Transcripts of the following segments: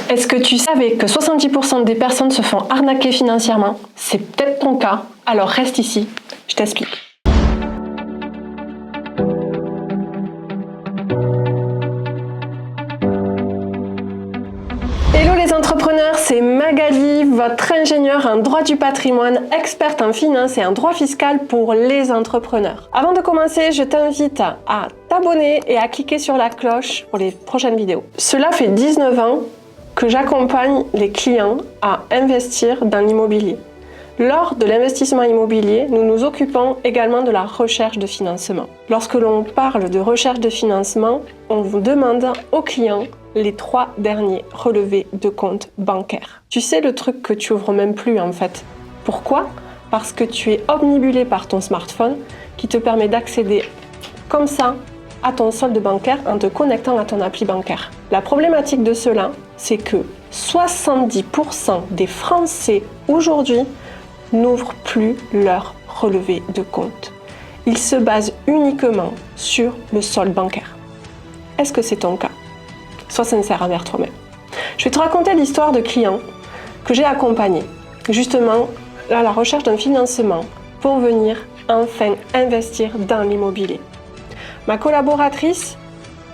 Est-ce que tu savais que 70% des personnes se font arnaquer financièrement? C'est peut-être ton cas, alors reste ici, je t'explique. Hello les entrepreneurs, c'est Magali, votre ingénieure en droit du patrimoine, experte en finance et en droit fiscal pour les entrepreneurs. Avant de commencer, je t'invite à t'abonner et à cliquer sur la cloche pour les prochaines vidéos. Cela fait 19 ans que j'accompagne les clients à investir dans l'immobilier. Lors de l'investissement immobilier, nous nous occupons également de la recherche de financement. Lorsque l'on parle de recherche de financement, on vous demande aux clients les 3 derniers relevés de compte bancaires. Tu sais le truc que tu ouvres même plus en fait. Pourquoi? Parce que tu es omnibulé par ton smartphone qui te permet d'accéder comme ça à ton solde bancaire en te connectant à ton appli bancaire. La problématique de cela, c'est que 70% des Français aujourd'hui n'ouvrent plus leur relevé de compte. Ils se basent uniquement sur le solde bancaire. Est-ce que c'est ton cas? Sois sincère envers toi-même. Je vais te raconter l'histoire de clients que j'ai accompagnés, justement à la recherche d'un financement pour venir enfin investir dans l'immobilier. Ma collaboratrice,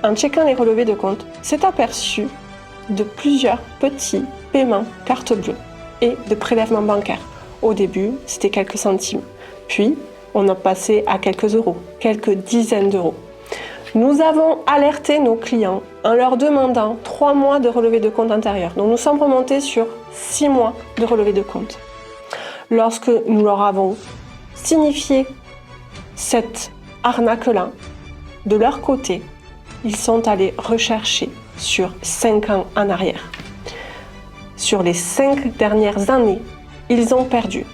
en checkant les relevés de compte, s'est aperçue de plusieurs petits paiements carte bleue et de prélèvements bancaires. Au début, c'était quelques centimes. Puis, on a passé à quelques euros, quelques dizaines d'euros. Nous avons alerté nos clients en leur demandant 3 mois de relevé de compte antérieur. Donc, nous sommes remontés sur 6 mois de relevé de compte. Lorsque nous leur avons signifié cette arnaque-là, de leur côté, ils sont allés rechercher sur 5 ans en arrière. Sur les 5 dernières années, ils ont perdu.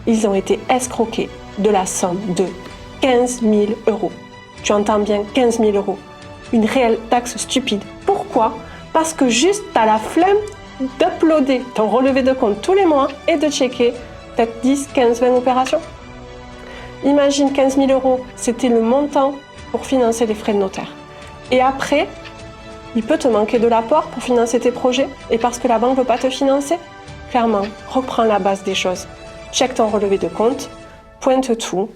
Ils ont été escroqués de la somme de 15 000 euros. Tu entends bien 15 000 euros. Une réelle taxe stupide. Pourquoi? Parce que juste tu as la flemme d'uploader ton relevé de compte tous les mois et de checker peut-être 10, 15, 20 opérations. Imagine 15 000 euros, c'était le montant pour financer les frais de notaire. Et après, il peut te manquer de l'apport pour financer tes projets et parce que la banque ne veut pas te financer. Clairement, reprends la base des choses. Check ton relevé de compte, pointe tout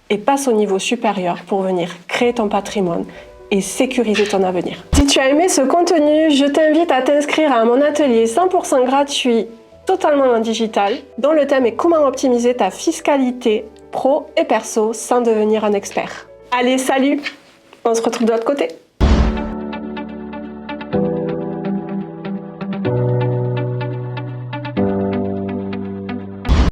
et passe au niveau supérieur pour venir créer ton patrimoine et sécuriser ton avenir. Si tu as aimé ce contenu, je t'invite à t'inscrire à mon atelier 100% gratuit, totalement en digital, dont le thème est comment optimiser ta fiscalité pro et perso sans devenir un expert. Allez, salut! On se retrouve de l'autre côté.